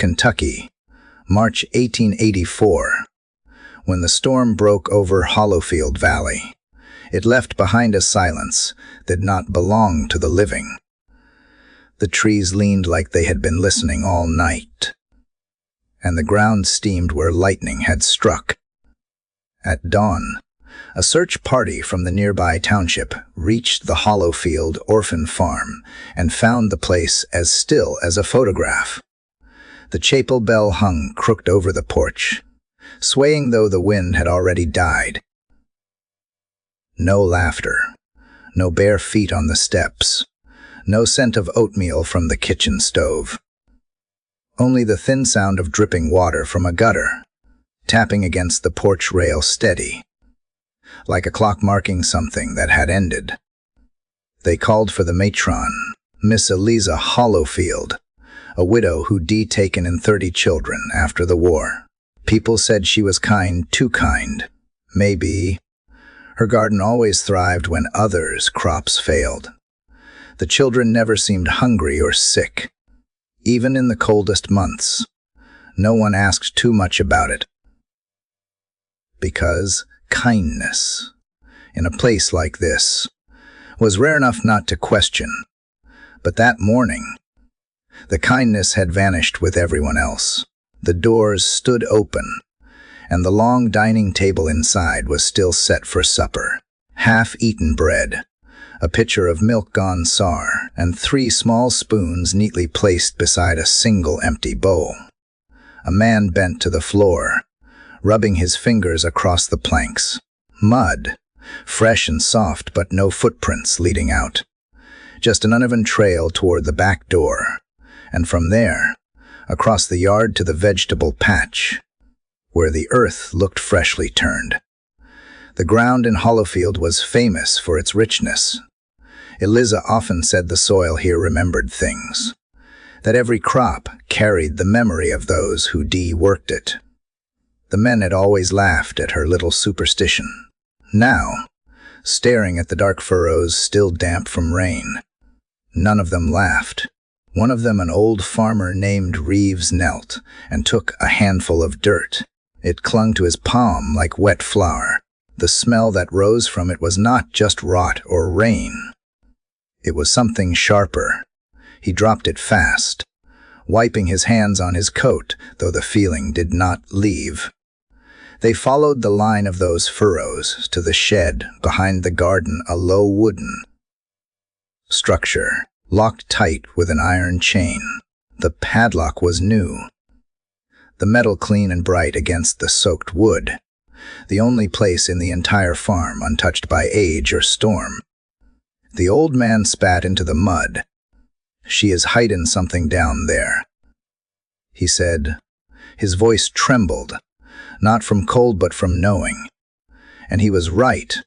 Kentucky, March 1884. When the storm broke over Hollowfield Valley, it left behind a silence that did not belong to the living. The trees leaned like they had been listening all night, and the ground steamed where lightning had struck. At dawn, a search party from the nearby township reached the Hollowfield orphan farm and found the place as still as a photograph. The chapel bell hung crooked over the porch, swaying though the wind had already died. No laughter, no bare feet on the steps, no scent of oatmeal from the kitchen stove. Only the thin sound of dripping water from a gutter, tapping against the porch rail steady, like a clock marking something that had ended. They called for the matron, Miss Eliza Hollowfield, a widow who'd taken in 30 children after the war. People said she was kind, too kind. Maybe. Her garden always thrived when others' crops failed. The children never seemed hungry or sick. Even in the coldest months, no one asked too much about it. Because kindness, in a place like this, was rare enough not to question. But that morning, the kindness had vanished with everyone else. The doors stood open, and the long dining table inside was still set for supper. Half-eaten bread, a pitcher of milk gone sour, and 3 small spoons neatly placed beside a single empty bowl. A man bent to the floor, rubbing his fingers across the planks. Mud, fresh and soft but no footprints leading out. Just an uneven trail toward the back door, and from there, across the yard to the vegetable patch, where the earth looked freshly turned. The ground in Hollowfield was famous for its richness. Eliza often said the soil here remembered things, that every crop carried the memory of those who worked it. The men had always laughed at her little superstition. Now, staring at the dark furrows still damp from rain, none of them laughed. One of them, an old farmer named Reeves, knelt and took a handful of dirt. It clung to his palm like wet flour. The smell that rose from it was not just rot or rain. It was something sharper. He dropped it fast, wiping his hands on his coat, though the feeling did not leave. They followed the line of those furrows to the shed behind the garden, a low wooden structure, locked tight with an iron chain. The padlock was new, the metal clean and bright against the soaked wood, the only place in the entire farm untouched by age or storm. The old man spat into the mud. "She is hiding something down there," he said. His voice trembled, not from cold but from knowing. And he was right,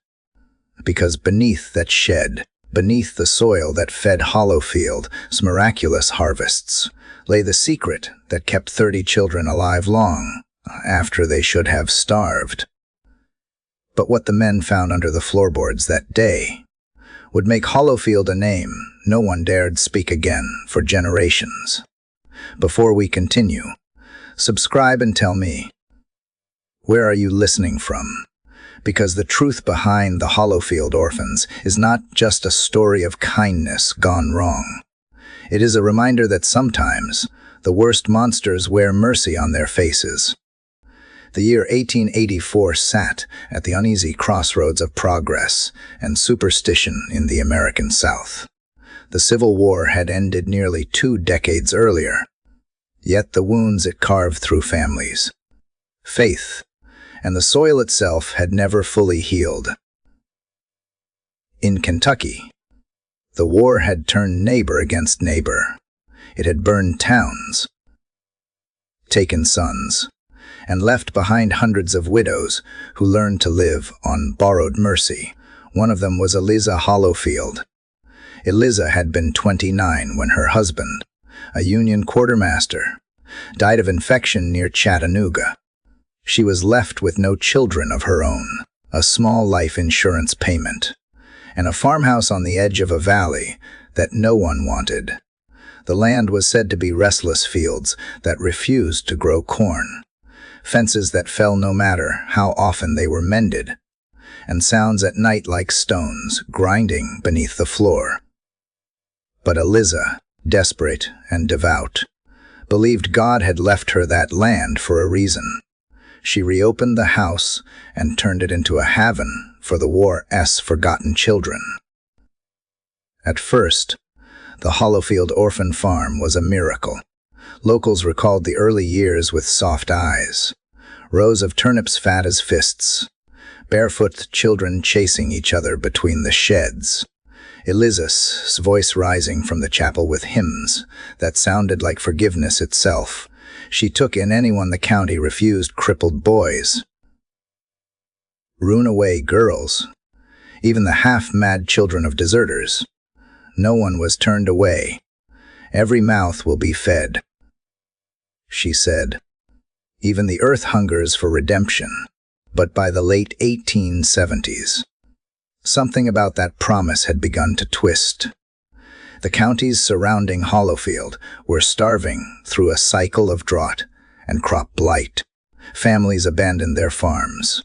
because beneath that shed, beneath the soil that fed Hollowfield's miraculous harvests, lay the secret that kept 30 children alive long after they should have starved. But what the men found under the floorboards that day would make Hollowfield a name no one dared speak again for generations. Before we continue, subscribe and tell me, where are you listening from? Because the truth behind the Hollowfield orphans is not just a story of kindness gone wrong. It is a reminder that sometimes the worst monsters wear mercy on their faces. The year 1884 sat at the uneasy crossroads of progress and superstition in the American South. The Civil War had ended nearly 2 decades earlier, yet the wounds it carved through families, faith, and the soil itself had never fully healed. In Kentucky, the war had turned neighbor against neighbor. It had burned towns, taken sons, and left behind hundreds of widows who learned to live on borrowed mercy. One of them was Eliza Hollowfield. Eliza had been 29 when her husband, a Union quartermaster, died of infection near Chattanooga. She was left with no children of her own, a small life insurance payment, and a farmhouse on the edge of a valley that no one wanted. The land was said to be restless fields that refused to grow corn, fences that fell no matter how often they were mended, and sounds at night like stones grinding beneath the floor. But Eliza, desperate and devout, believed God had left her that land for a reason. She reopened the house and turned it into a haven for the war's forgotten children. At first, the Hollowfield orphan farm was a miracle. Locals recalled the early years with soft eyes, rows of turnips fat as fists, barefoot children chasing each other between the sheds, Eliza's voice rising from the chapel with hymns that sounded like forgiveness itself. She took in anyone the county refused: crippled boys, runaway girls, even the half-mad children of deserters. No one was turned away. Every mouth will be fed, she said. Even the earth hungers for redemption. But by the late 1870s, something about that promise had begun to twist. The counties surrounding Hollowfield were starving through a cycle of drought and crop blight. Families abandoned their farms.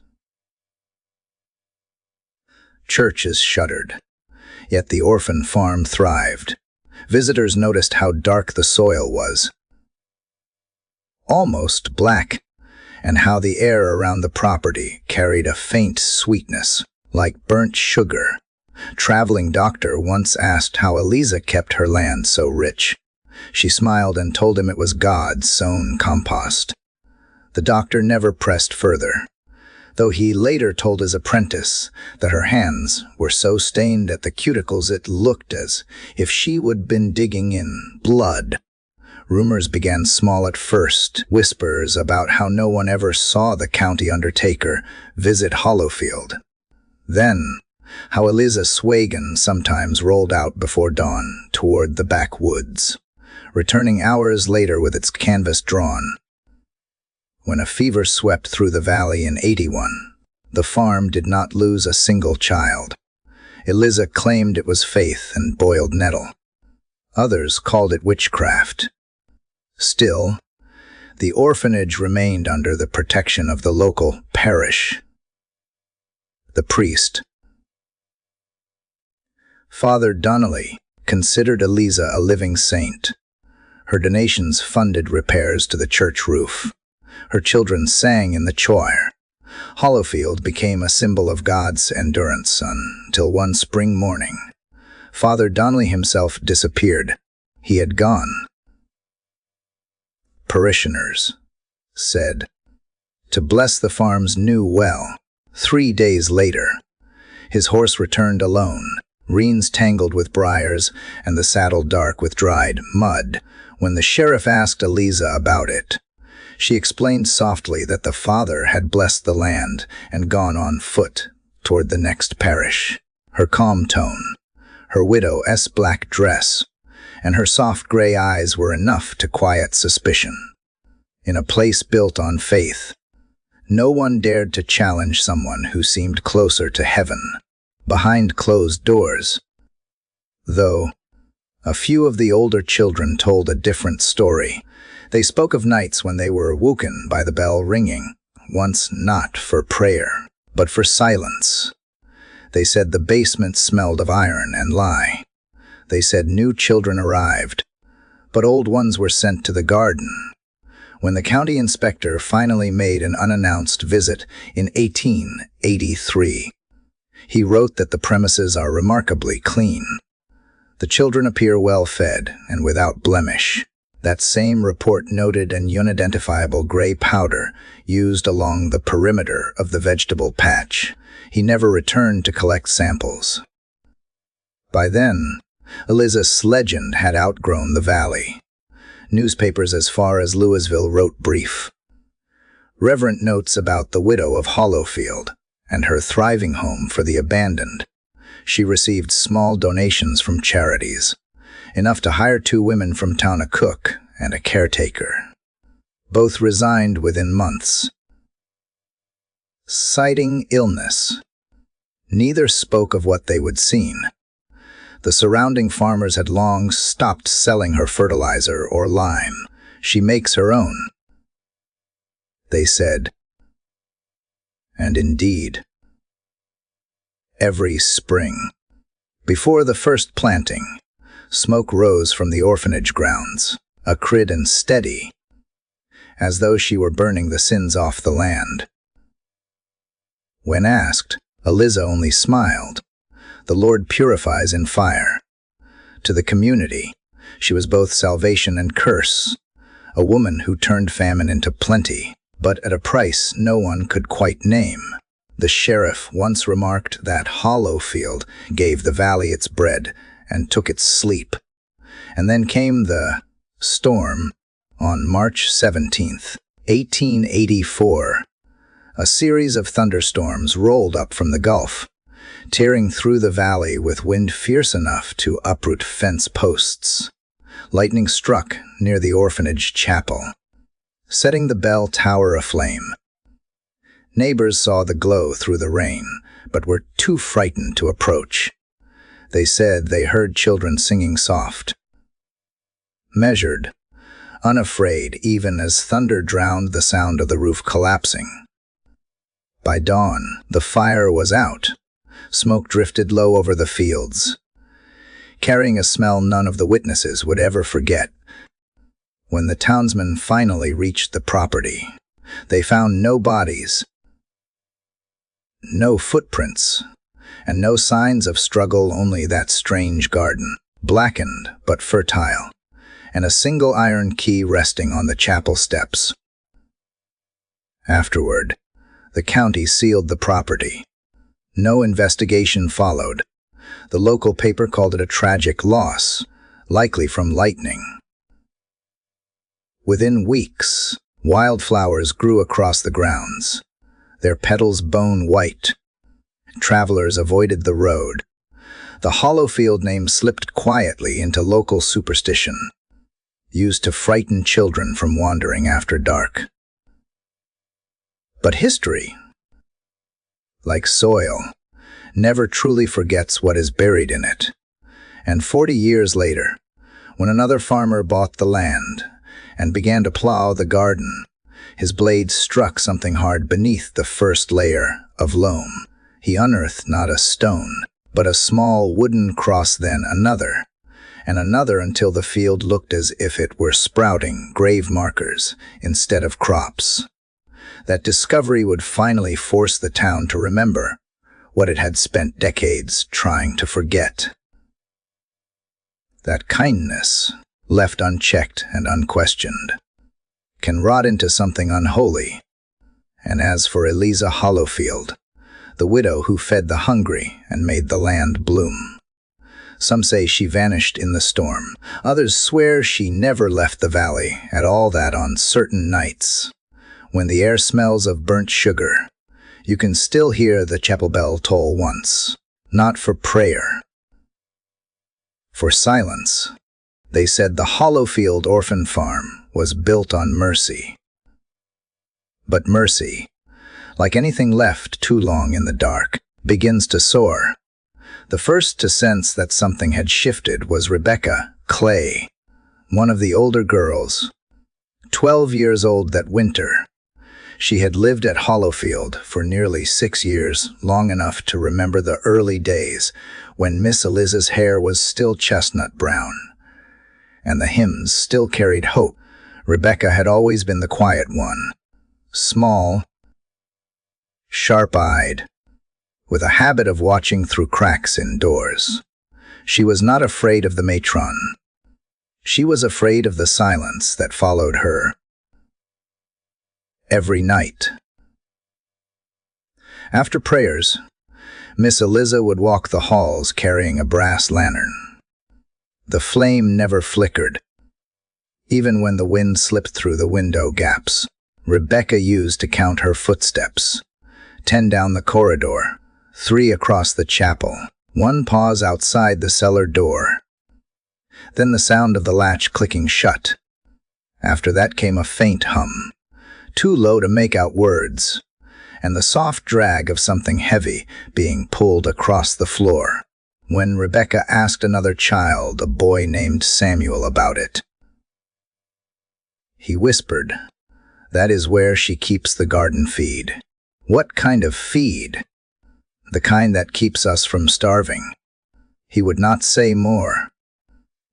Churches shuttered. Yet the orphan farm thrived. Visitors noticed how dark the soil was, almost black, and how the air around the property carried a faint sweetness, like burnt sugar. Traveling doctor once asked how Eliza kept her land so rich. She smiled and told him it was God's sown compost. The doctor never pressed further, though he later told his apprentice that her hands were so stained at the cuticles it looked as if she would been digging in blood. Rumors began small at first, whispers about how no one ever saw the county undertaker visit Hollowfield. Then, how Eliza Swagan sometimes rolled out before dawn toward the backwoods, returning hours later with its canvas drawn. When a fever swept through the valley in '81, the farm did not lose a single child. Eliza claimed it was faith and boiled nettle. Others called it witchcraft. Still, the orphanage remained under the protection of the local parish. The priest, Father Donnelly, considered Eliza a living saint. Her donations funded repairs to the church roof. Her children sang in the choir. Hollowfield became a symbol of God's endurance until one spring morning, Father Donnelly himself disappeared. He had gone, parishioners said, to bless the farm's new well. 3 days later, his horse returned alone, reins tangled with briars and the saddle dark with dried mud. When the sheriff asked Eliza about it, she explained softly that the father had blessed the land and gone on foot toward the next parish. Her calm tone, her widow's black dress, and her soft gray eyes were enough to quiet suspicion. In a place built on faith, no one dared to challenge someone who seemed closer to heaven, behind closed doors. Though a few of the older children told a different story. They spoke of nights when they were woken by the bell ringing, once not for prayer, but for silence. They said the basement smelled of iron and lye. They said new children arrived, but old ones were sent to the garden. When the county inspector finally made an unannounced visit in 1883, he wrote that the premises are remarkably clean. The children appear well fed and without blemish. That same report noted an unidentifiable gray powder used along the perimeter of the vegetable patch. He never returned to collect samples. By then, Eliza's legend had outgrown the valley. Newspapers as far as Louisville wrote brief, reverent notes about the widow of Hollowfield and her thriving home for the abandoned. She received small donations from charities, enough to hire 2 women from town, a cook and a caretaker. Both resigned within months, citing illness. Neither spoke of what they would seen. The surrounding farmers had long stopped selling her fertilizer or lime. She makes her own, they said. And indeed, every spring, before the first planting, smoke rose from the orphanage grounds, acrid and steady, as though she were burning the sins off the land. When asked, Eliza only smiled. The Lord purifies in fire. To the community, she was both salvation and curse, a woman who turned famine into plenty, but at a price no one could quite name. The sheriff once remarked that Hollowfield gave the valley its bread and took its sleep. And then came the storm on March 17th, 1884. A series of thunderstorms rolled up from the Gulf, tearing through the valley with wind fierce enough to uproot fence posts. Lightning struck near the orphanage chapel, setting the bell tower aflame. Neighbors saw the glow through the rain, but were too frightened to approach. They said they heard children singing soft, measured, unafraid, even as thunder drowned the sound of the roof collapsing. By dawn, the fire was out. Smoke drifted low over the fields, carrying a smell none of the witnesses would ever forget. When the townsmen finally reached the property, they found no bodies, no footprints, and no signs of struggle, only that strange garden, blackened but fertile, and a single iron key resting on the chapel steps. Afterward, the county sealed the property. No investigation followed. The local paper called it a tragic loss, likely from lightning. Within weeks, wildflowers grew across the grounds, their petals bone white. Travelers avoided the road. The Hollowfield name slipped quietly into local superstition, used to frighten children from wandering after dark. But history, like soil, never truly forgets what is buried in it. And 40 years later, when another farmer bought the land and began to plow the garden, his blade struck something hard beneath the first layer of loam. He unearthed not a stone, but a small wooden cross, then another, and another, until the field looked as if it were sprouting grave markers instead of crops. That discovery would finally force the town to remember what it had spent decades trying to forget. That kindness, left unchecked and unquestioned, can rot into something unholy. And as for Eliza Hollowfield, the widow who fed the hungry and made the land bloom, some say she vanished in the storm. Others swear she never left the valley at all, that on certain nights, when the air smells of burnt sugar, you can still hear the chapel bell toll once, not for prayer, for silence. They said the Hollowfield orphan farm was built on mercy. But mercy, like anything left too long in the dark, begins to soar. The first to sense that something had shifted was Rebecca Clay, one of the older girls, 12 years old that winter. She had lived at Hollowfield for nearly 6 years, long enough to remember the early days when Miss Eliza's hair was still chestnut brown, and the hymns still carried hope. Rebecca had always been the quiet one, small, sharp-eyed, with a habit of watching through cracks in doors. She was not afraid of the matron. She was afraid of the silence that followed her every night. After prayers, Miss Eliza would walk the halls carrying a brass lantern. The flame never flickered, even when the wind slipped through the window gaps. Rebecca used to count her footsteps, 10 down the corridor, 3 across the chapel, 1 pause outside the cellar door. Then the sound of the latch clicking shut. After that came a faint hum, too low to make out words, and the soft drag of something heavy being pulled across the floor. when Rebecca asked another child, a boy named Samuel, about it. He whispered, "That is where she keeps the garden feed." "What kind of feed?" "The kind that keeps us from starving." He would not say more.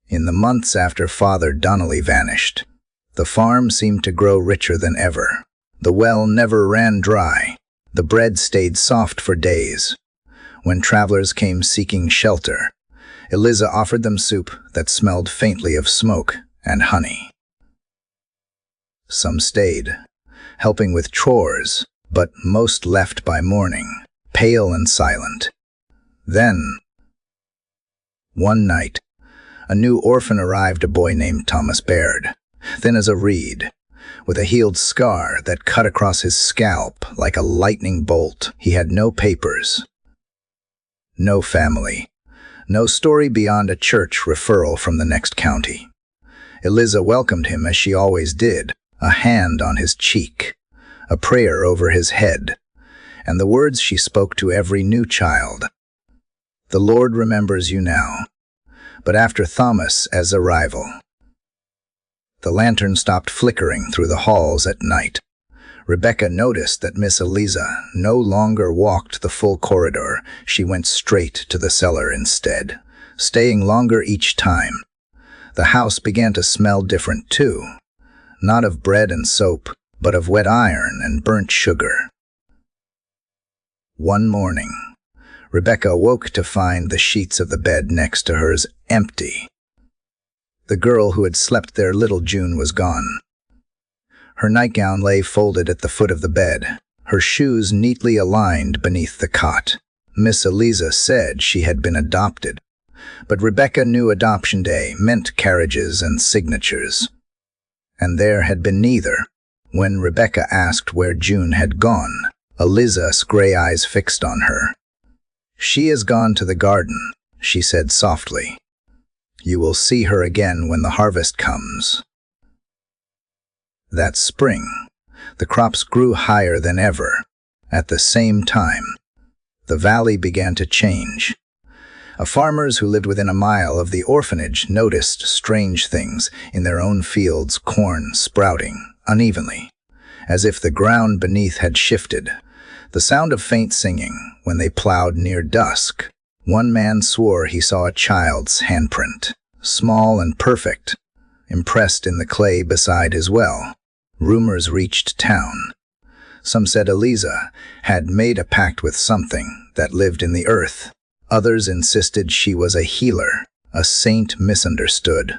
In the months after Father Donnelly vanished, the farm seemed to grow richer than ever. The well never ran dry. The bread stayed soft for days. When travelers came seeking shelter, Eliza offered them soup that smelled faintly of smoke and honey. Some stayed, helping with chores, but most left by morning, pale and silent. Then, one night, a new orphan arrived, a boy named Thomas Baird, thin as a reed, with a healed scar that cut across his scalp like a lightning bolt. He had no papers, no family, no story beyond a church referral from the next county. Eliza welcomed him as she always did, a hand on his cheek, a prayer over his head, and the words she spoke to every new child. "The Lord remembers you now." But after Thomas's arrival, the lantern stopped flickering through the halls at night. Rebecca noticed that Miss Eliza no longer walked the full corridor. She went straight to the cellar instead, staying longer each time. The house began to smell different too, not of bread and soap, but of wet iron and burnt sugar. One morning, Rebecca awoke to find the sheets of the bed next to hers empty. The girl who had slept there, little June, was gone. Her nightgown lay folded at the foot of the bed, her shoes neatly aligned beneath the cot. Miss Eliza said she had been adopted, but Rebecca knew adoption day meant carriages and signatures. And there had been neither. When Rebecca asked where June had gone, Eliza's gray eyes fixed on her. "She has gone to the garden," she said softly. "You will see her again when the harvest comes." That spring, the crops grew higher than ever. At the same time, the valley began to change. Farmers who lived within a mile of the orphanage noticed strange things in their own fields, corn sprouting unevenly, as if the ground beneath had shifted. The sound of faint singing when they plowed near dusk. One man swore he saw a child's handprint, small and perfect, impressed in the clay beside his well. Rumors reached town. Some said Eliza had made a pact with something that lived in the earth. Others insisted she was a healer, a saint misunderstood.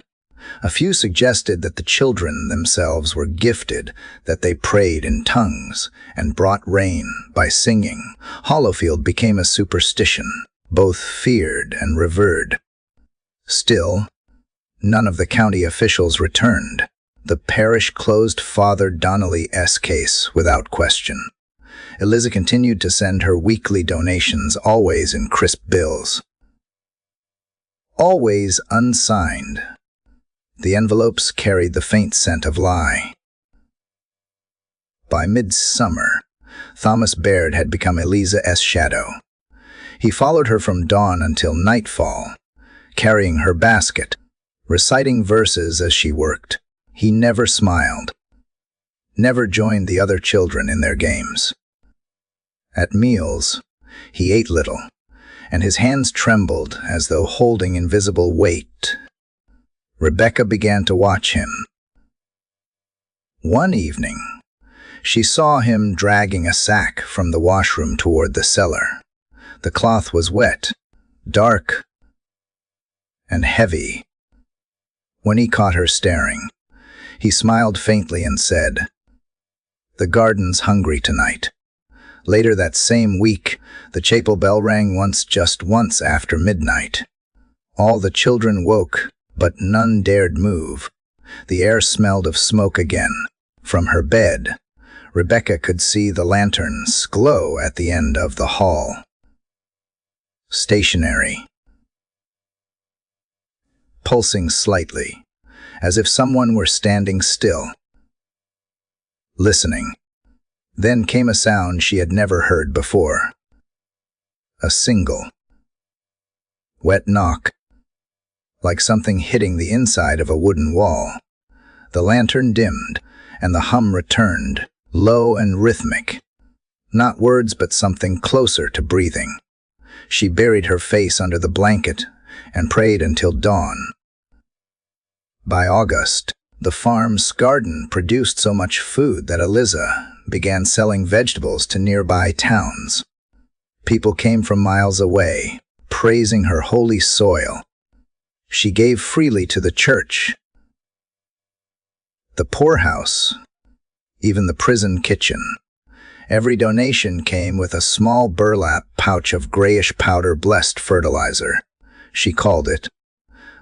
A few suggested that the children themselves were gifted, that they prayed in tongues and brought rain by singing. Hollowfield became a superstition, both feared and revered. Still, none of the county officials returned. The parish closed Father Donnelly's case without question. Eliza continued to send her weekly donations, always in crisp bills, always unsigned. The envelopes carried the faint scent of lye. By midsummer, Thomas Baird had become Eliza's shadow. He followed her from dawn until nightfall, carrying her basket, reciting verses as she worked. He never smiled, never joined the other children in their games. At meals, he ate little, and his hands trembled as though holding invisible weight. Rebecca began to watch him. One evening, she saw him dragging a sack from the washroom toward the cellar. The cloth was wet, dark, and heavy. When he caught her staring, he smiled faintly and said, "The garden's hungry tonight." Later that same week, the chapel bell rang just once after midnight. All the children woke, but none dared move. The air smelled of smoke again. From her bed, Rebecca could see the lanterns glow at the end of the hall. Stationary, pulsing slightly, as if someone were standing still, listening. Then came a sound she had never heard before. A single, Wet knock. Like something hitting the inside of a wooden wall. The lantern dimmed, and the hum returned, low and rhythmic. Not words, but something closer to breathing. She buried her face under the blanket and prayed until dawn. By August, the farm's garden produced so much food that Eliza began selling vegetables to nearby towns. People came from miles away, praising her holy soil. She gave freely to the church, the poorhouse, even the prison kitchen. Every donation came with a small burlap pouch of grayish powder, blessed fertilizer, she called it.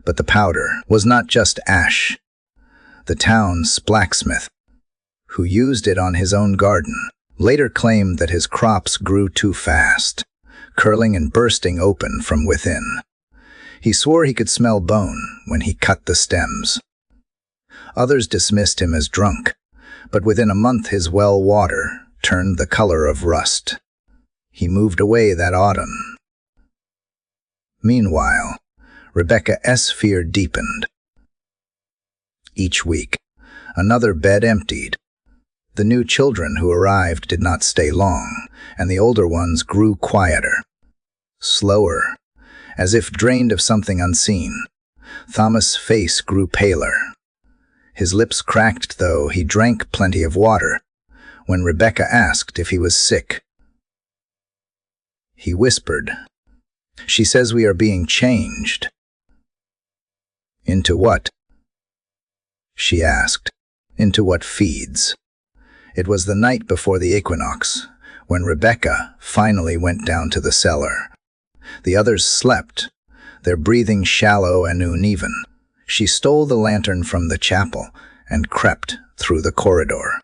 But the powder was not just ash. The town's blacksmith, who used it on his own garden, later claimed that his crops grew too fast, curling and bursting open from within. He swore he could smell bone when he cut the stems. Others dismissed him as drunk, but within a month his well water turned the color of rust. He moved away that autumn. Meanwhile, Rebecca's fear deepened. Each week, another bed emptied. The new children who arrived did not stay long, and the older ones grew quieter, slower, as if drained of something unseen. Thomas' face grew paler. His lips cracked, though he drank plenty of water. When Rebecca asked if he was sick, he whispered, "She says we are being changed." "Into what?" she asked. "Into what feeds." It was the night before the equinox, when Rebecca finally went down to the cellar. The others slept, their breathing shallow and uneven. She stole the lantern from the chapel and crept through the corridor.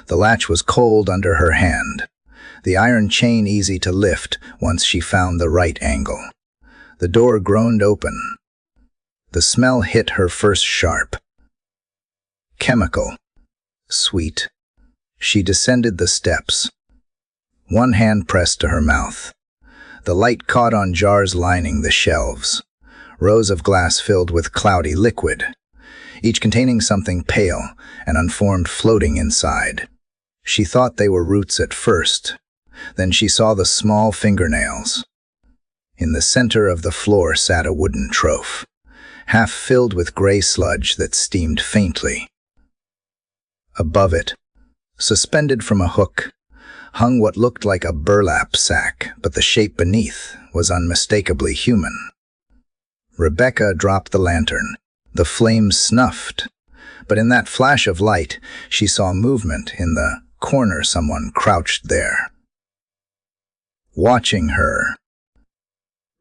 The latch was cold under her hand, the iron chain easy to lift once she found the right angle. The door groaned open. The smell hit her first sharp. Chemical. Sweet. She descended the steps, one hand pressed to her mouth. The light caught on jars lining the shelves, rows of glass filled with cloudy liquid, each containing something pale and unformed floating inside. She thought they were roots at first. Then she saw the small fingernails. In the center of the floor sat a wooden trough, half filled with gray sludge that steamed faintly. Above it, suspended from a hook, hung what looked like a burlap sack, but the shape beneath was unmistakably human. Rebecca dropped the lantern. The flames snuffed, but in that flash of light, she saw movement in the corner. Someone crouched there, watching her.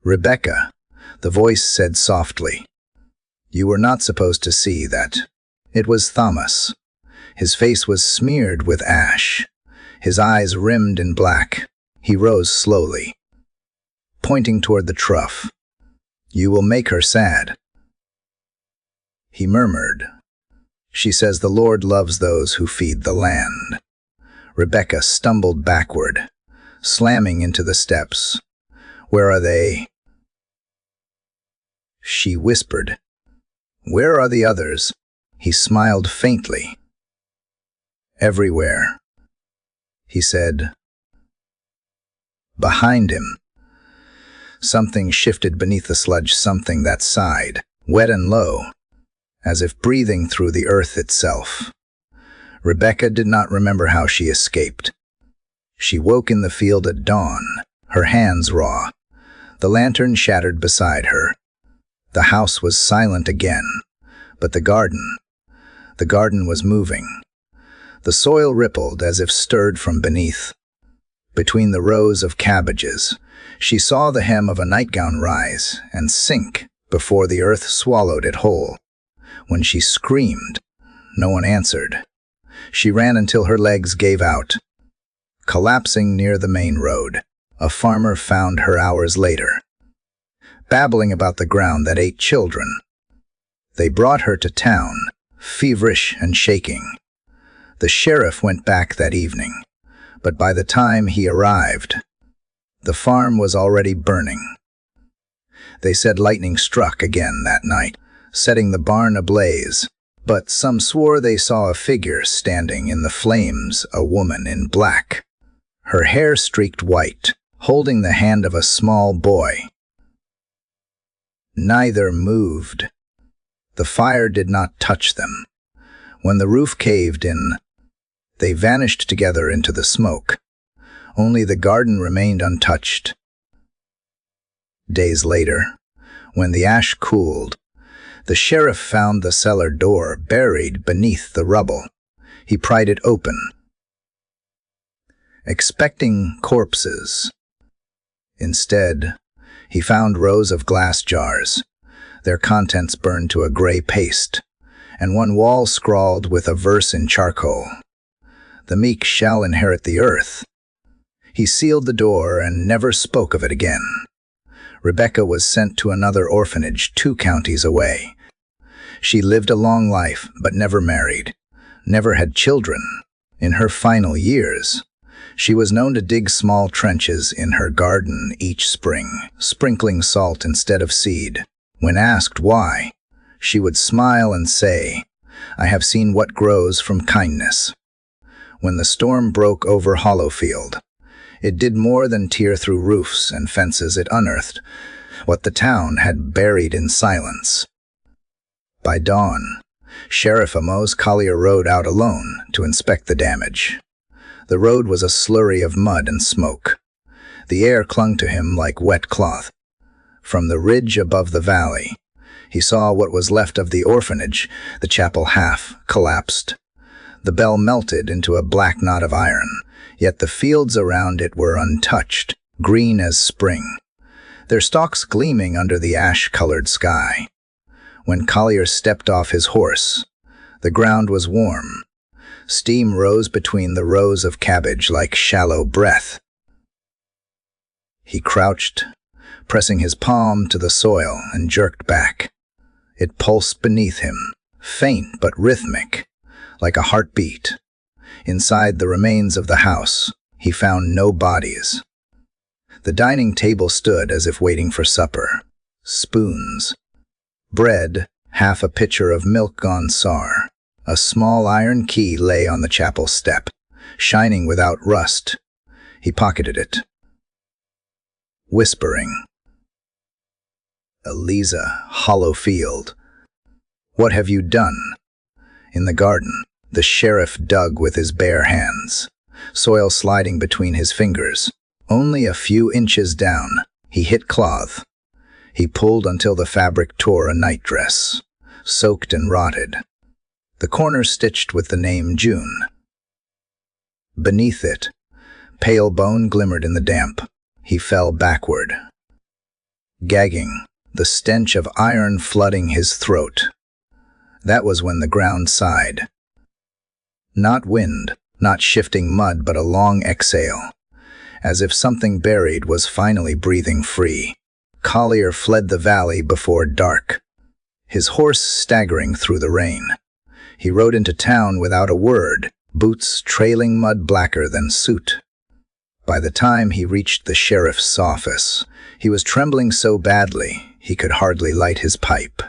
"Rebecca," the voice said softly, "you were not supposed to see that." It was Thomas. His face was smeared with ash, his eyes rimmed in black. He rose slowly, pointing toward the trough. "You will make her sad," he murmured. "She says the Lord loves those who feed the land." Rebecca stumbled backward, slamming into the steps. "Where are they?" she whispered. "Where are the others?" He smiled faintly. "Everywhere," he said. Behind him, something shifted beneath the sludge, something that sighed, wet and low, as if breathing through the earth itself. Rebecca did not remember how she escaped. She woke in the field at dawn, her hands raw. The lantern shattered beside her. The house was silent again, but the garden was moving. The soil rippled as if stirred from beneath. Between the rows of cabbages, she saw the hem of a nightgown rise and sink before the earth swallowed it whole. When she screamed, no one answered. She ran until her legs gave out. Collapsing near the main road, a farmer found her hours later, babbling about the ground that ate children. They brought her to town, feverish and shaking. The sheriff went back that evening, but by the time he arrived, the farm was already burning. They said lightning struck again that night, setting the barn ablaze. But some swore they saw a figure standing in the flames, a woman in black, her hair streaked white, holding the hand of a small boy. Neither moved. The fire did not touch them. When the roof caved in, they vanished together into the smoke. Only the garden remained untouched. Days later, when the ash cooled, the sheriff found the cellar door buried beneath the rubble. He pried it open, expecting corpses. Instead, he found rows of glass jars, their contents burned to a gray paste, and one wall scrawled with a verse in charcoal. "The meek shall inherit the earth." He sealed the door and never spoke of it again. Rebecca was sent to another orphanage 2 counties away. She lived a long life, but never married, never had children. In her final years, she was known to dig small trenches in her garden each spring, sprinkling salt instead of seed. When asked why, she would smile and say, "I have seen what grows from kindness." When the storm broke over Hollowfield, it did more than tear through roofs and fences. It unearthed what the town had buried in silence. By dawn, Sheriff Amos Collier rode out alone to inspect the damage. The road was a slurry of mud and smoke. The air clung to him like wet cloth. From the ridge above the valley, he saw what was left of the orphanage. The chapel half collapsed. The bell melted into a black knot of iron, yet the fields around it were untouched, green as spring, their stalks gleaming under the ash-colored sky. When Collier stepped off his horse, the ground was warm. Steam rose between the rows of cabbage like shallow breath. He crouched, pressing his palm to the soil, and jerked back. It pulsed beneath him, faint but rhythmic, like a heartbeat. Inside the remains of the house, he found no bodies. The dining table stood as if waiting for supper. Spoons, bread, half a pitcher of milk gone sour. A small iron key lay on the chapel step, shining without rust. He pocketed it, whispering, "Eliza Hollowfield, what have you done?" In the garden, the sheriff dug with his bare hands, soil sliding between his fingers. Only a few inches down, he hit cloth. He pulled until the fabric tore a nightdress, soaked and rotted, the corner stitched with the name June. Beneath it, pale bone glimmered in the damp. He fell backward, gagging, the stench of iron flooding his throat. That was when the ground sighed. Not wind, not shifting mud, but a long exhale, as if something buried was finally breathing free. Collier fled the valley before dark, his horse staggering through the rain. He rode into town without a word, boots trailing mud blacker than soot. By the time he reached the sheriff's office, he was trembling so badly he could hardly light his pipe.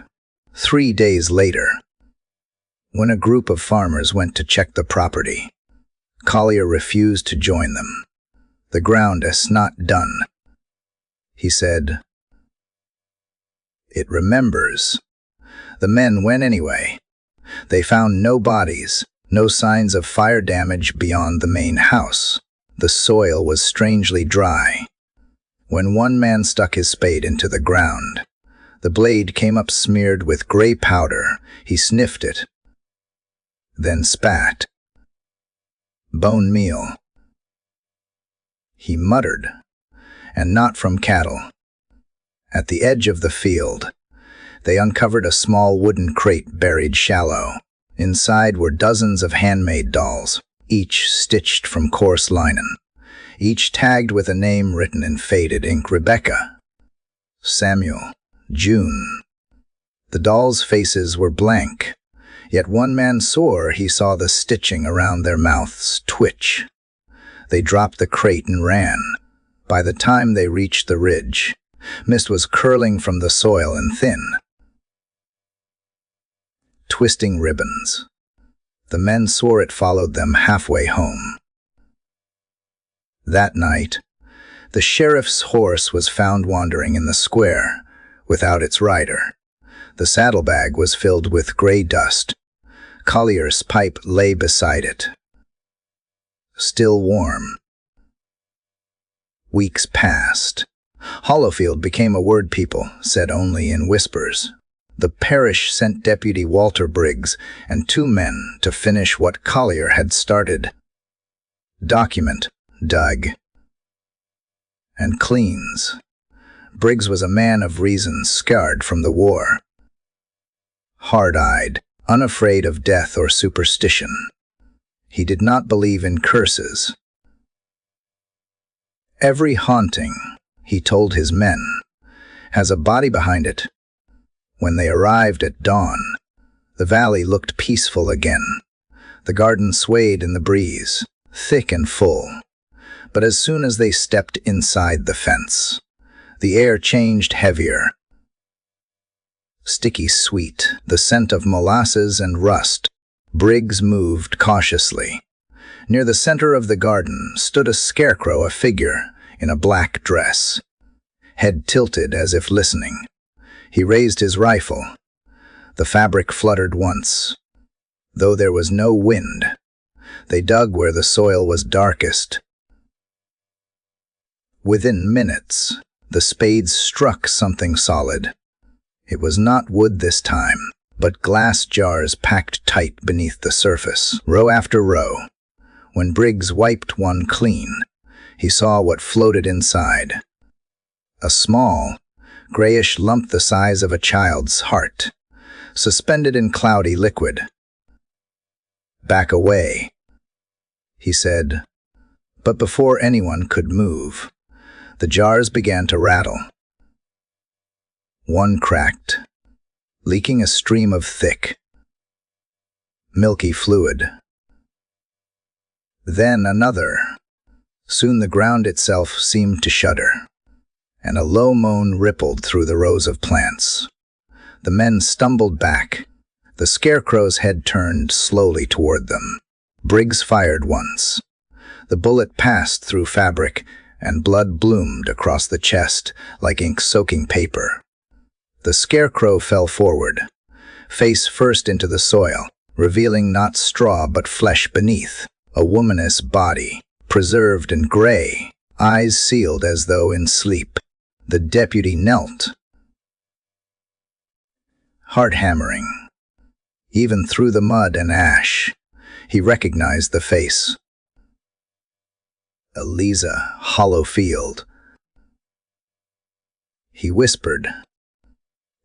3 days later, when a group of farmers went to check the property, Collier refused to join them. "The ground is not done," he said. "It remembers." The men went anyway. They found no bodies, no signs of fire damage beyond the main house. The soil was strangely dry. When one man stuck his spade into the ground, the blade came up smeared with gray powder. He sniffed it, then spat. "Bone meal," he muttered, "and not from cattle." At the edge of the field, they uncovered a small wooden crate buried shallow. Inside were dozens of handmade dolls, each stitched from coarse linen, each tagged with a name written in faded ink: Rebecca, Samuel, June. The dolls' faces were blank, yet one man swore he saw the stitching around their mouths twitch. They dropped the crate and ran. By the time they reached the ridge, Mist was curling from the soil in thin, twisting ribbons. The men swore it followed them halfway home. That night, the sheriff's horse was found wandering in the square, without its rider. The saddlebag was filled with gray dust. Collier's pipe lay beside it, still warm. Weeks passed. Hollowfield became a word people said only in whispers. The parish sent Deputy Walter Briggs and 2 men to finish what Collier had started. Document, dug, and cleans. Briggs was a man of reason, scarred from the war. Hard-eyed, unafraid of death or superstition. He did not believe in curses. Every haunting, he told his men, has a body behind it. When they arrived at dawn, the valley looked peaceful again. The garden swayed in the breeze, thick and full. But as soon as they stepped inside the fence, the air changed heavier. Sticky sweet, the scent of molasses and rust. Briggs moved cautiously. Near the center of the garden stood a scarecrow, a figure in a black dress, head tilted as if listening. He raised his rifle. The fabric fluttered once. Though there was no wind, they dug where the soil was darkest. Within minutes, the spades struck something solid. It was not wood this time, but glass jars packed tight beneath the surface, row after row. When Briggs wiped one clean, he saw what floated inside. A small, grayish lump the size of a child's heart, suspended in cloudy liquid. "Back away," he said. But before anyone could move, the jars began to rattle. One cracked, leaking a stream of thick, milky fluid. Then another. Soon the ground itself seemed to shudder, and a low moan rippled through the rows of plants. The men stumbled back. The scarecrow's head turned slowly toward them. Briggs fired once. The bullet passed through fabric, and blood bloomed across the chest like ink-soaking paper. The scarecrow fell forward, face first into the soil, revealing not straw but flesh beneath. A woman's body, preserved in gray, eyes sealed as though in sleep. The deputy knelt, heart hammering. Even through the mud and ash, he recognized the face. Eliza Hollowfield. He whispered.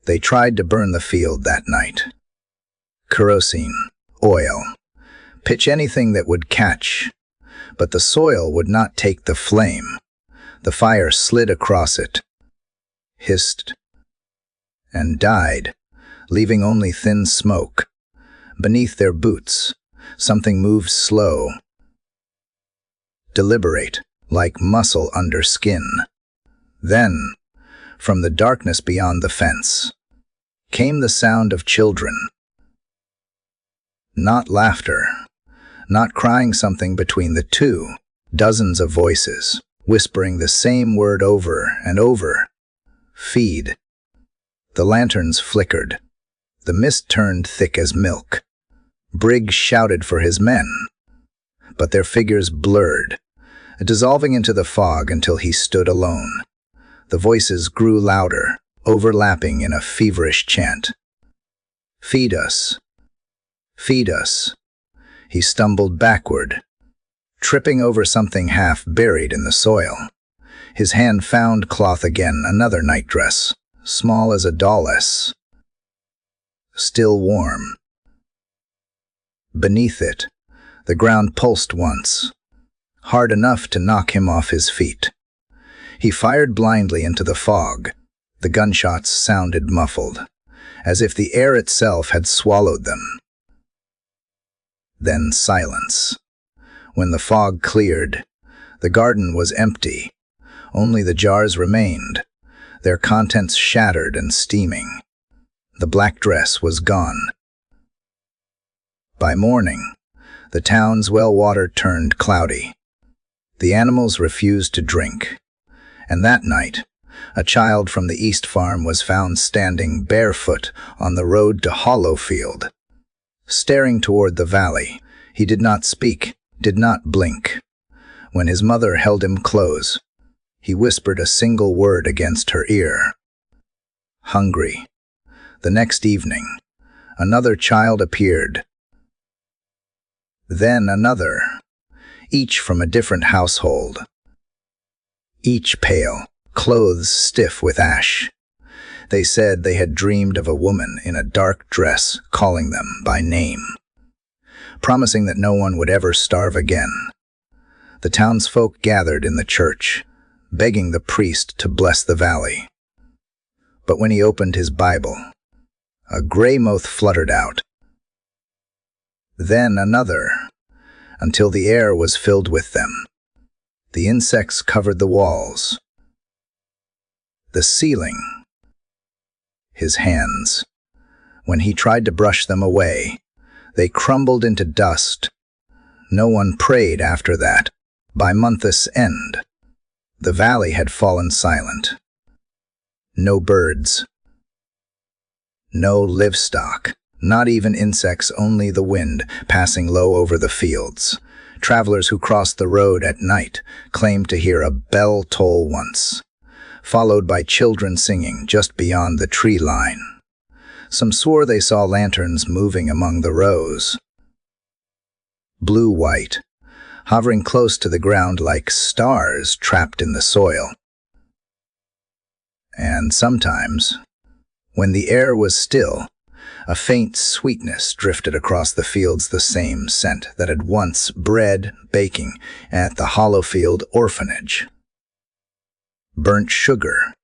They tried to burn the field that night. Kerosene, oil, pitch, anything that would catch. But the soil would not take the flame. The fire slid across it, hissed, and died, leaving only thin smoke. Beneath their boots, something moved slow, deliberate, like muscle under skin. Then, from the darkness beyond the fence, came the sound of children. Not laughter, not crying, something between the two. Dozens of voices, whispering the same word over and over. Feed. The lanterns flickered. The mist turned thick as milk. Briggs shouted for his men, but their figures blurred, dissolving into the fog until he stood alone. The voices grew louder, overlapping in a feverish chant. Feed us. Feed us. He stumbled backward, tripping over something half buried in the soil. His hand found cloth again, another nightdress, small as a dolless, still warm. Beneath it, the ground pulsed once, hard enough to knock him off his feet. He fired blindly into the fog. The gunshots sounded muffled, as if the air itself had swallowed them. Then silence. When the fog cleared, the garden was empty. Only the jars remained. their contents shattered and steaming. The black dress was gone. By morning, the town's well water turned cloudy. The animals refused to drink, and that night, a child from the East Farm was found standing barefoot on the road to Hollowfield. Staring toward the valley, he did not speak, did not blink. When his mother held him close, he whispered a single word against her ear. Hungry. The next evening, another child appeared. Then another, each from a different household. Each pale, clothes stiff with ash. They said they had dreamed of a woman in a dark dress calling them by name, promising that no one would ever starve again. The townsfolk gathered in the church, begging the priest to bless the valley. But when he opened his Bible, a gray moth fluttered out. Then another, until the air was filled with them. The insects covered the walls, the ceiling, his hands. When he tried to brush them away, they crumbled into dust. No one prayed after that. By month's end, the valley had fallen silent. No birds, no livestock, not even insects, only the wind passing low over the fields. Travelers who crossed the road at night claimed to hear a bell toll once, followed by children singing just beyond the tree line. Some swore they saw lanterns moving among the rows, blue-white, hovering close to the ground like stars trapped in the soil. And sometimes, when the air was still, a faint sweetness drifted across the fields, the same scent that had once bred baking at the Hollowfield Orphanage. Burnt sugar,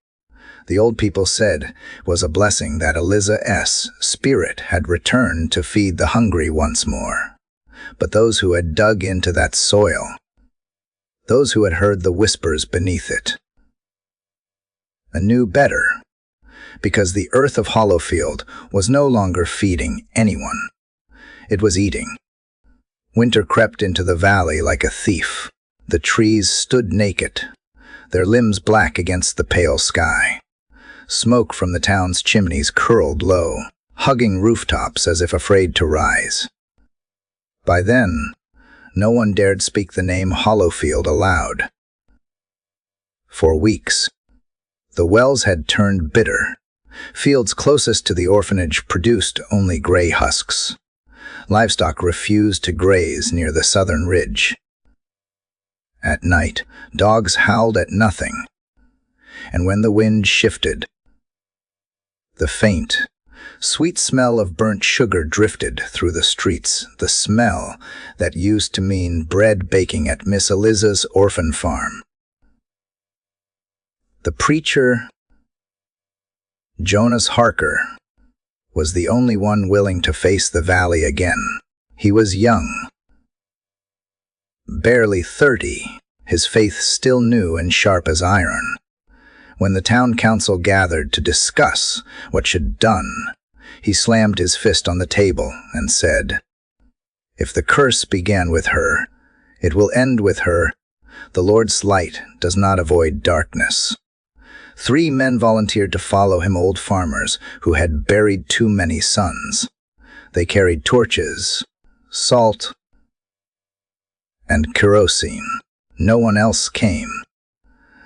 the old people said, was a blessing that Eliza's spirit had returned to feed the hungry once more. But those who had dug into that soil, those who had heard the whispers beneath it, knew better, because the earth of Hollowfield was no longer feeding anyone. It was eating. Winter crept into the valley like a thief. The trees stood naked, their limbs black against the pale sky. Smoke from the town's chimneys curled low, hugging rooftops as if afraid to rise. By then, no one dared speak the name Hollowfield aloud. For weeks, the wells had turned bitter. Fields closest to the orphanage produced only gray husks. Livestock refused to graze near the southern ridge. At night, dogs howled at nothing. And when the wind shifted, the faint, sweet smell of burnt sugar drifted through the streets, the smell that used to mean bread baking at Miss Eliza's orphan farm. The preacher, Jonas Harker, was the only one willing to face the valley again. He was young, barely 30, his faith still new and sharp as iron. When the town council gathered to discuss what should be done, he slammed his fist on the table and said, "If the curse began with her, it will end with her. The Lord's light does not avoid darkness." 3 men volunteered to follow him, old farmers who had buried too many sons. They carried torches, salt, and kerosene. No one else came.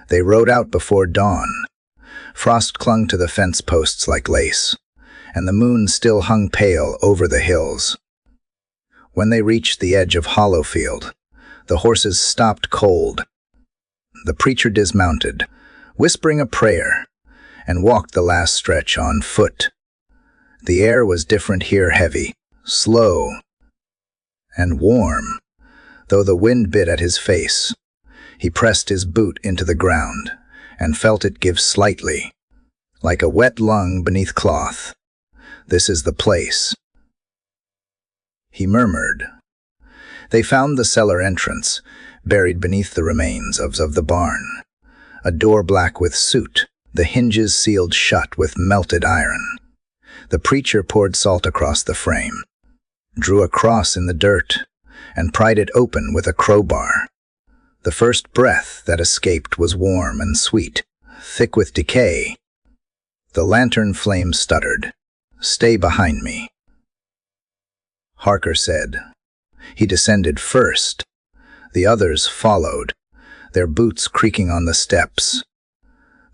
They rode out before dawn. Frost clung to the fence posts like lace, and the moon still hung pale over the hills. When they reached the edge of Hollowfield, the horses stopped cold. The preacher dismounted, whispering a prayer, and walked the last stretch on foot. The air was different here, heavy, slow, and warm, though the wind bit at his face. He pressed his boot into the ground and felt it give slightly, like a wet lung beneath cloth. "This is the place," he murmured. They found the cellar entrance, buried beneath the remains of the barn. A door black with soot the hinges sealed shut with melted iron. The preacher poured salt across the frame, drew a cross in the dirt, and pried it open with a crowbar. The first breath that escaped was warm and sweet, thick with decay. The lantern flame stuttered. "Stay behind me," Harker said. He descended first. The others followed, their boots creaking on the steps.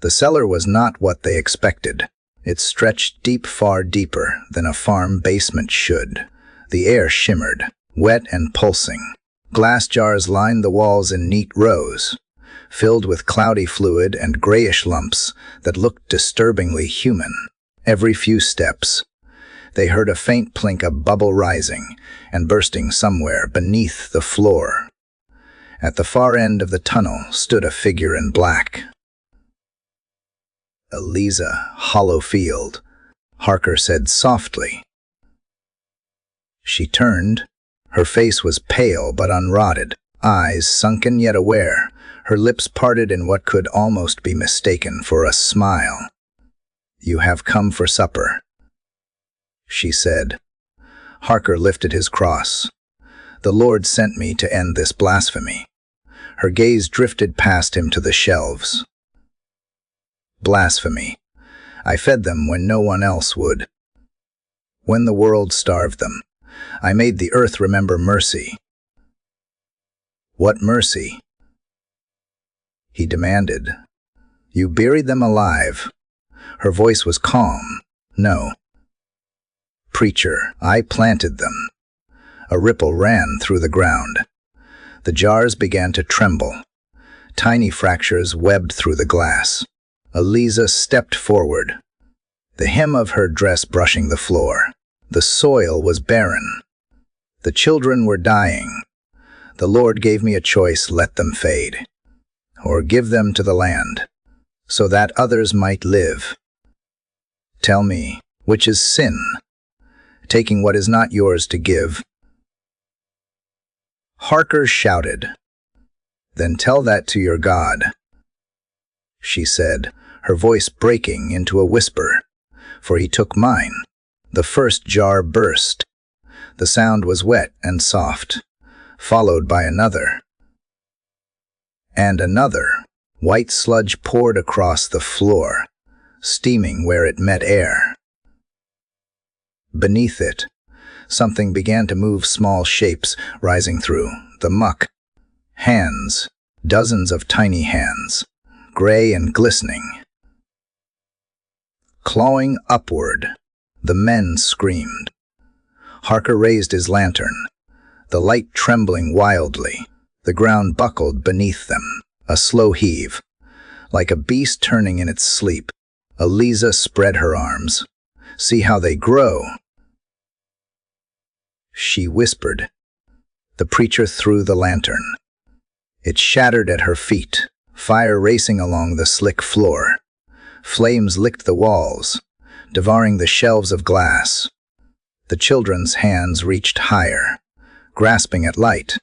The cellar was not what they expected. It stretched deep, far deeper than a farm basement should. The air shimmered, wet and pulsing. Glass jars lined the walls in neat rows, filled with cloudy fluid and grayish lumps that looked disturbingly human. Every few steps, they heard a faint plink of bubble rising and bursting somewhere beneath the floor. At the far end of the tunnel stood a figure in black. "Eliza Hollowfield," Harker said softly. She turned. Her face was pale but unrotted, eyes sunken yet aware, her lips parted in what could almost be mistaken for a smile. "You have come for supper," she said. Harker lifted his cross. "The Lord sent me to end this blasphemy." Her gaze drifted past him to the shelves. "Blasphemy. I fed them when no one else would. When the world starved them, I made the earth remember mercy." "What mercy?" he demanded. "You buried them alive." Her voice was calm. "No, preacher, I planted them." A ripple ran through the ground. The jars began to tremble. Tiny fractures webbed through the glass. Eliza stepped forward, the hem of her dress brushing the floor. The soil was barren. The children were dying. The Lord gave me a choice: let them fade, or give them to the land, so that others might live. Tell me, which is sin? Taking what is not yours to give. Harker shouted. "Then tell that to your God," she said, her voice breaking into a whisper. "For he took mine." The first jar burst. The sound was wet and soft, followed by another. And another. White sludge poured across the floor, steaming where it met air. Beneath it, something began to move, small shapes rising through the muck. Hands, dozens of tiny hands, gray and glistening. Clawing upward, the men screamed. Harker raised his lantern, the light trembling wildly. The ground buckled beneath them, a slow heave, like a beast turning in its sleep. Eliza spread her arms. "See how they grow," she whispered. The preacher threw the lantern. It shattered at her feet, fire racing along the slick floor. Flames licked the walls, devouring the shelves of glass. The children's hands reached higher, grasping at light.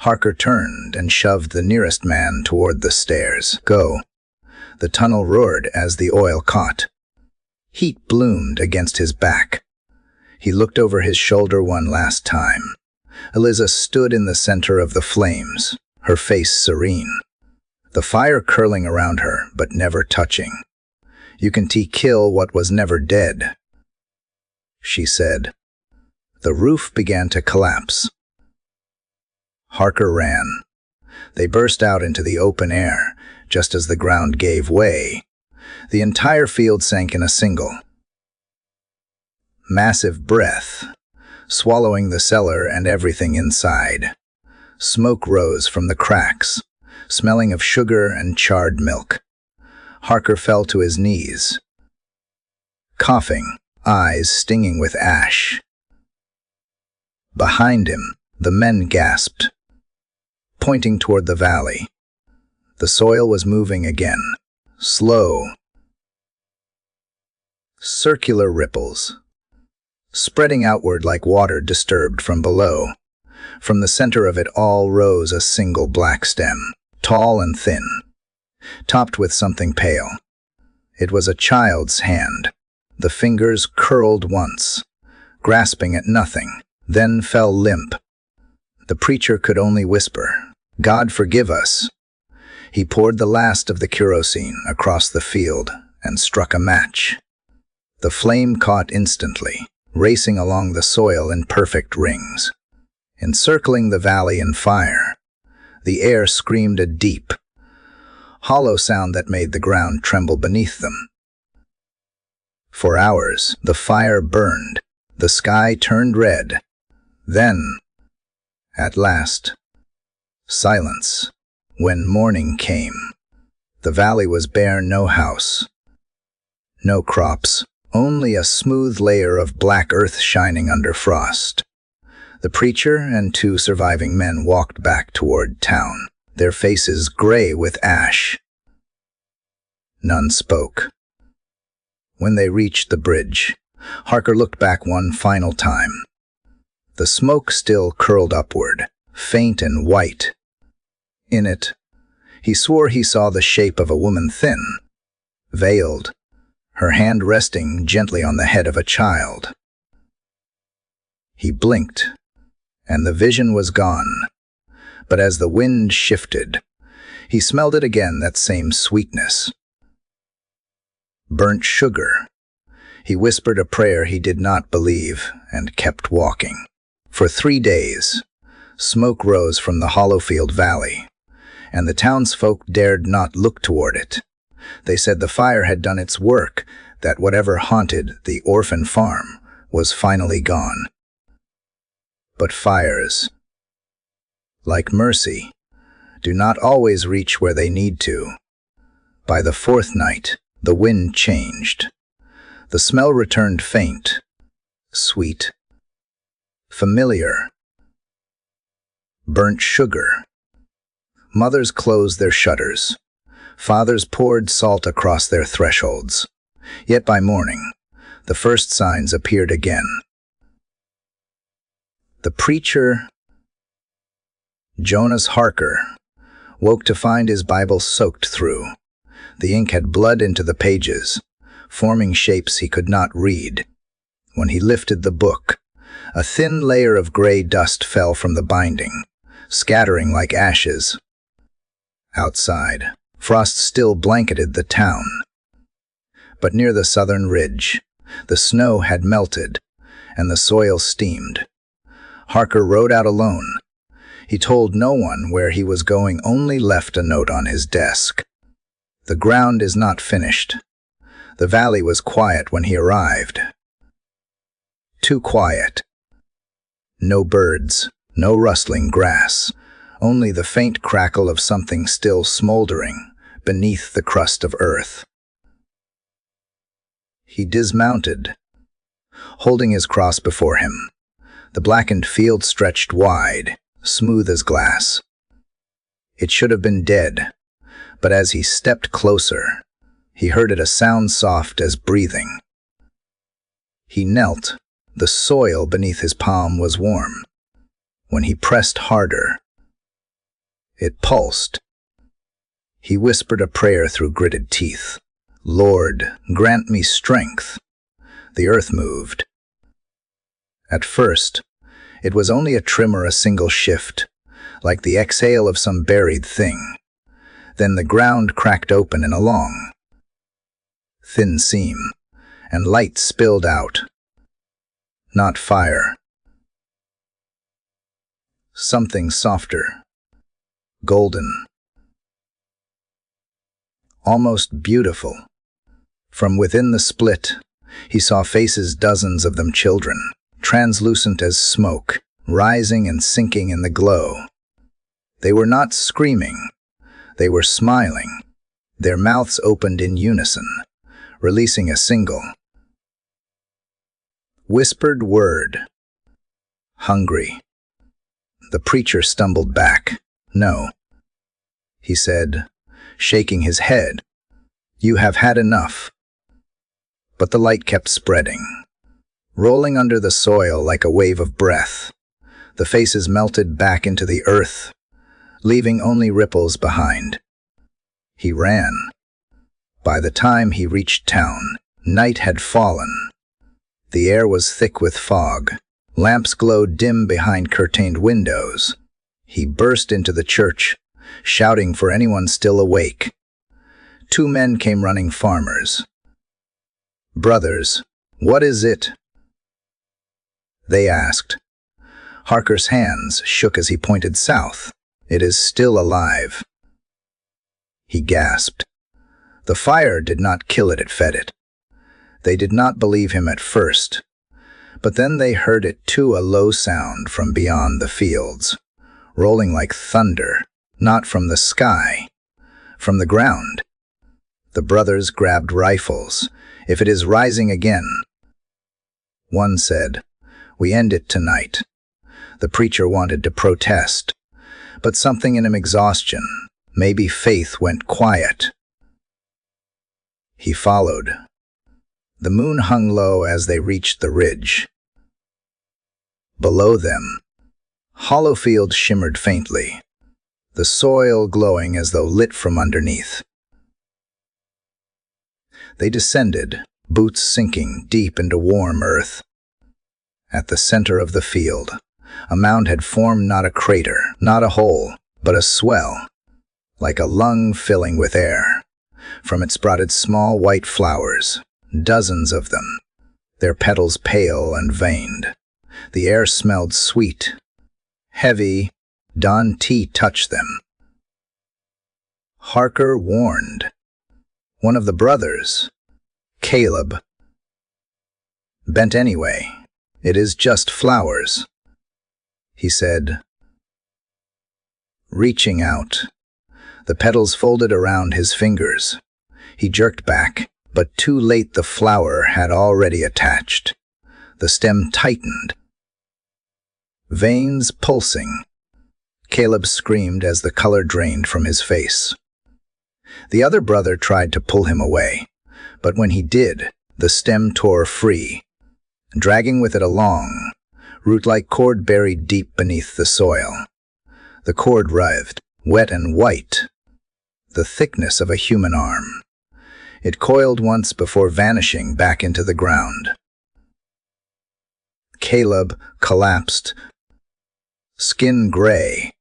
Harker turned and shoved the nearest man toward the stairs. "Go." The tunnel roared as the oil caught. Heat bloomed against his back. He looked over his shoulder one last time. Eliza stood in the center of the flames, her face serene, the fire curling around her but never touching. "You can kill what was never dead," she said. The roof began to collapse. Harker ran. They burst out into the open air, just as the ground gave way. The entire field sank in a single massive breath, swallowing the cellar and everything inside. Smoke rose from the cracks, smelling of sugar and charred milk. Harker fell to his knees, coughing, eyes stinging with ash. Behind him, the men gasped, pointing toward the valley. The soil was moving again, slow. Circular ripples, spreading outward like water disturbed from below. From the center of it all rose a single black stem, tall and thin, topped with something pale. It was a child's hand. The fingers curled once, grasping at nothing, then fell limp. The preacher could only whisper, "God forgive us." He poured the last of the kerosene across the field and struck a match. The flame caught instantly, racing along the soil in perfect rings. Encircling the valley in fire, the air screamed a deep, hollow sound that made the ground tremble beneath them. For hours, the fire burned. The sky turned red. Then, at last, silence. When morning came, the valley was bare, no house, no crops, only a smooth layer of black earth shining under frost. The preacher and 2 surviving men walked back toward town, their faces gray with ash. None spoke. When they reached the bridge, Harker looked back one final time. The smoke still curled upward, faint and white. In it, he swore he saw the shape of a woman, thin, veiled, her hand resting gently on the head of a child. He blinked, and the vision was gone. But as the wind shifted, he smelled it again, that same sweetness. Burnt sugar. He whispered a prayer he did not believe and kept walking. For 3 days, smoke rose from the Hollowfield Valley, and the townsfolk dared not look toward it. They said the fire had done its work, that whatever haunted the orphan farm was finally gone. But fires, like mercy, do not always reach where they need to. By the 4th night, the wind changed. The smell returned, faint, sweet, familiar. Burnt sugar. Mothers closed their shutters. Fathers poured salt across their thresholds. Yet by morning, the first signs appeared again. The preacher, Jonas Harker, woke to find his Bible soaked through. The ink had blood into the pages, forming shapes he could not read. When he lifted the book, a thin layer of gray dust fell from the binding, scattering like ashes. Outside, frost still blanketed the town. But near the southern ridge, the snow had melted, and the soil steamed. Harker rode out alone. He told no one where he was going, only left a note on his desk. "The ground is not finished." The valley was quiet when he arrived. Too quiet. No birds, no rustling grass, only the faint crackle of something still smoldering beneath the crust of earth. He dismounted, holding his cross before him. The blackened field stretched wide, smooth as glass. It should have been dead, but as he stepped closer, he heard it, a sound soft as breathing. He knelt. The soil beneath his palm was warm. When he pressed harder, it pulsed. He whispered a prayer through gritted teeth. "Lord, grant me strength." The earth moved. At first, it was only a tremor, a single shift, like the exhale of some buried thing. Then the ground cracked open in a long, thin seam, and light spilled out. Not fire. Something softer, golden, almost beautiful. From within the split, he saw faces, dozens of them children, translucent as smoke, rising and sinking in the glow. They were not screaming. They were smiling. Their mouths opened in unison, releasing a single, whispered word. "Hungry." The preacher stumbled back. "No," he said, shaking his head. "You have had enough." But the light kept spreading, rolling under the soil like a wave of breath. The faces melted back into the earth, leaving only ripples behind. He ran, By the time he reached town, night had fallen. The air was thick with fog. Lamps glowed dim behind curtained windows. He burst into the church, shouting for anyone still awake. 2 men came running, farmers. "Brothers, what is it?" they asked. Harker's hands shook as he pointed south. "It is still alive." He gasped. The fire did not kill it, it fed it. They did not believe him at first, but then they heard it too, a low sound from beyond the fields, rolling like thunder, not from the sky, from the ground. The brothers grabbed rifles. "If it is rising again," one said, "we end it tonight." The preacher wanted to protest, but something in him, exhaustion, maybe faith, went quiet. He followed. The moon hung low as they reached the ridge. Below them, Hollowfield shimmered faintly, the soil glowing as though lit from underneath. They descended, boots sinking deep into warm earth. At the center of the field, a mound had formed, not a crater, not a hole, but a swell, like a lung filling with air. From it sprouted small white flowers, dozens of them, their petals pale and veined. The air smelled sweet, heavy. Don T touched them. Harker warned. One of the brothers, Caleb, bent anyway. "It is just flowers," he said, reaching out. The petals folded around his fingers. He jerked back, but too late. The flower had already attached. The stem tightened, veins pulsing. Caleb screamed as the color drained from his face. The other brother tried to pull him away, but when he did, the stem tore free, dragging with it a long, root-like cord buried deep beneath the soil. The cord writhed, wet and white, the thickness of a human arm. It coiled once before vanishing back into the ground. Caleb collapsed, skin gray,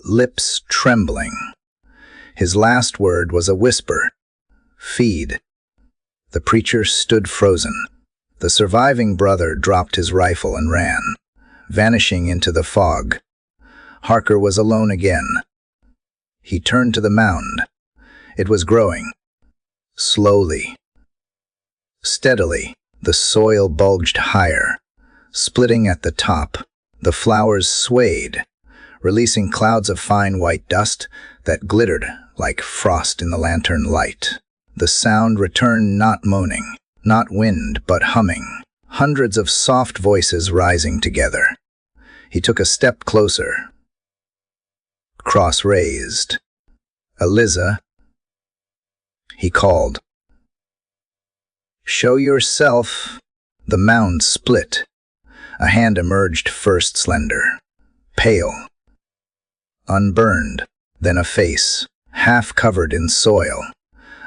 lips trembling. His last word was a whisper, "Feed." The preacher stood frozen. The surviving brother dropped his rifle and ran, vanishing into the fog. Harker was alone again. He turned to the mound. It was growing. Slowly, steadily, the soil bulged higher. Splitting at the top, the flowers swayed, releasing clouds of fine white dust that glittered like frost in the lantern light. The sound returned, not moaning, not wind, but humming, hundreds of soft voices rising together. He took a step closer. Cross raised. "Eliza," he called. "Show yourself." The mound split. A hand emerged, first slender, pale, unburned, then a face, half covered in soil,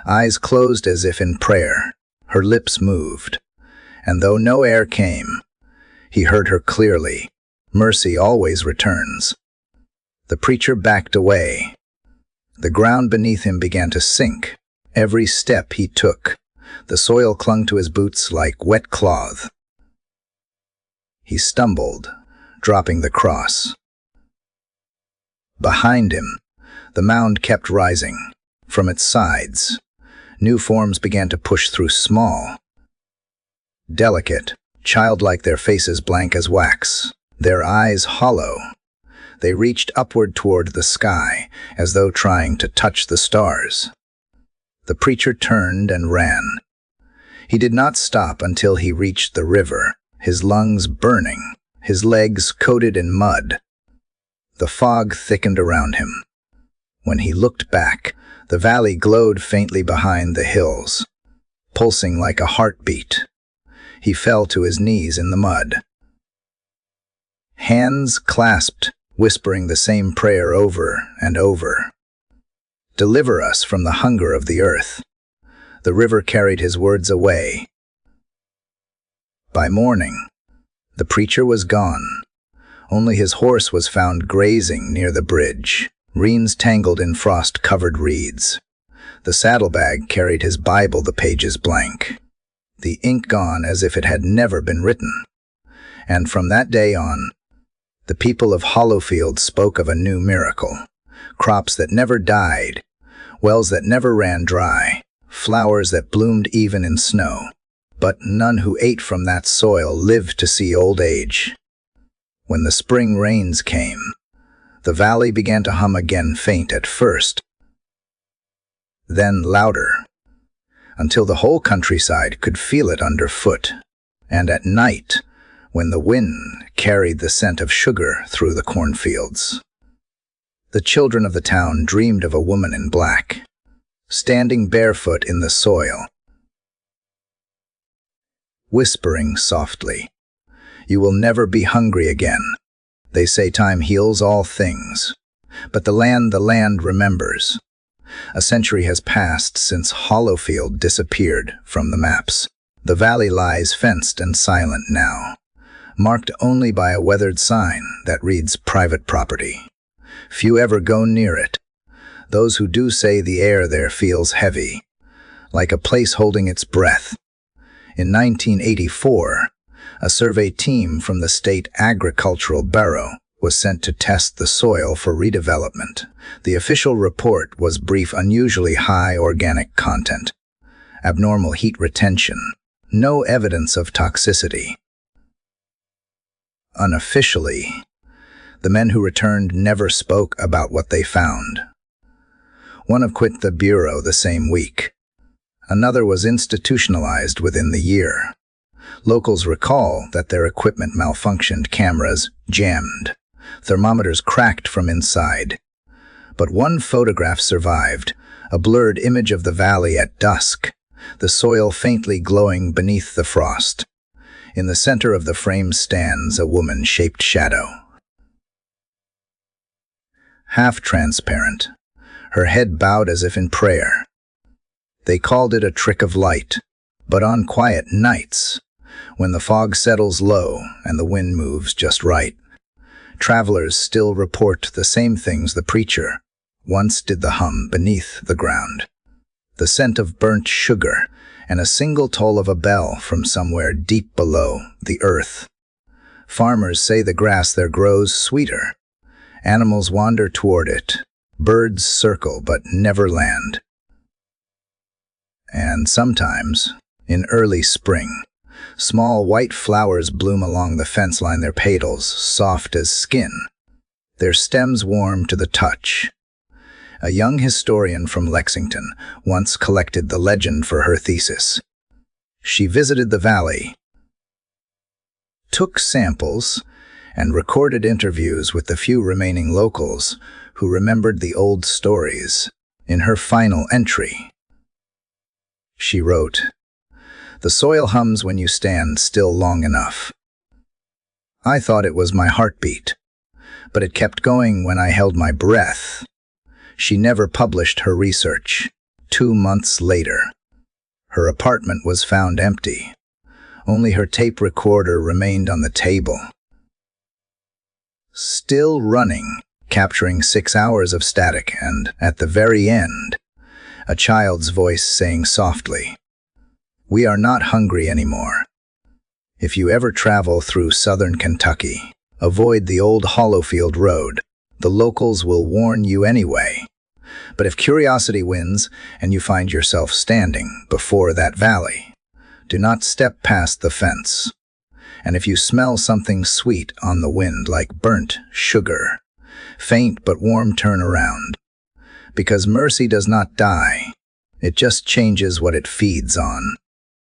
eyes closed as if in prayer. Her lips moved, and though no air came, he heard her clearly. Mercy always returns. The preacher backed away. The ground beneath him began to sink. Every step he took, the soil clung to his boots like wet cloth. He stumbled, dropping the cross. Behind him, the mound kept rising. From its sides, new forms began to push through, small, delicate, childlike, their faces blank as wax, their eyes hollow. They reached upward toward the sky, as though trying to touch the stars. The preacher turned and ran. He did not stop until he reached the river, his lungs burning, his legs coated in mud. The fog thickened around him. When he looked back, the valley glowed faintly behind the hills, pulsing like a heartbeat. He fell to his knees in the mud. Hands clasped, whispering the same prayer over and over. Deliver us from the hunger of the earth." The river carried his words away. By morning, the preacher was gone. Only his horse was found grazing near the bridge, reins tangled in frost-covered reeds. The saddlebag carried his Bible, the pages blank, the ink gone as if it had never been written. And from that day on, the people of Hollowfield spoke of a new miracle: crops that never died, wells that never ran dry, flowers that bloomed even in snow. But none who ate from that soil lived to see old age. When the spring rains came, the valley began to hum again, faint at first, then louder, until the whole countryside could feel it underfoot. And at night, when the wind carried the scent of sugar through the cornfields, the children of the town dreamed of a woman in black, standing barefoot in the soil, whispering softly, "You will never be hungry again." They say time heals all things, but the land remembers. A century has passed since Hollowfield disappeared from the maps. The valley lies fenced and silent now, marked only by a weathered sign that reads "Private Property." Few ever go near it. Those who do say the air there feels heavy, like a place holding its breath. In 1984, a survey team from the State Agricultural Bureau was sent to test the soil for redevelopment. The official report was brief: unusually high organic content, abnormal heat retention, no evidence of toxicity. Unofficially, the men who returned never spoke about what they found. One had quit the Bureau the same week. Another was institutionalized within the year. Locals recall that their equipment malfunctioned, cameras jammed, thermometers cracked from inside. But one photograph survived, a blurred image of the valley at dusk, the soil faintly glowing beneath the frost. In the center of the frame stands a woman-shaped shadow, half transparent, her head bowed as if in prayer. They called it a trick of light, but on quiet nights, when the fog settles low and the wind moves just right, travelers still report the same things the preacher once did: the hum beneath the ground, the scent of burnt sugar, and a single toll of a bell from somewhere deep below the earth. Farmers say the grass there grows sweeter. Animals wander toward it. Birds circle but never land. And sometimes, in early spring, small white flowers bloom along the fence line, their petals soft as skin, their stems warm to the touch. A young historian from Lexington once collected the legend for her thesis. She visited the valley, took samples, and recorded interviews with the few remaining locals who remembered the old stories. In her final entry, she wrote, "The soil hums when you stand still long enough. I thought it was my heartbeat, but it kept going when I held my breath." She never published her research. 2 months later, her apartment was found empty. Only her tape recorder remained on the table, still running, capturing 6 hours of static, and, at the very end, a child's voice saying softly, "We are not hungry anymore." If you ever travel through southern Kentucky, avoid the old Hollowfield Road. The locals will warn you anyway. But if curiosity wins and you find yourself standing before that valley, do not step past the fence. And if you smell something sweet on the wind like burnt sugar, faint but warm, turn around. Because mercy does not die. It just changes what it feeds on.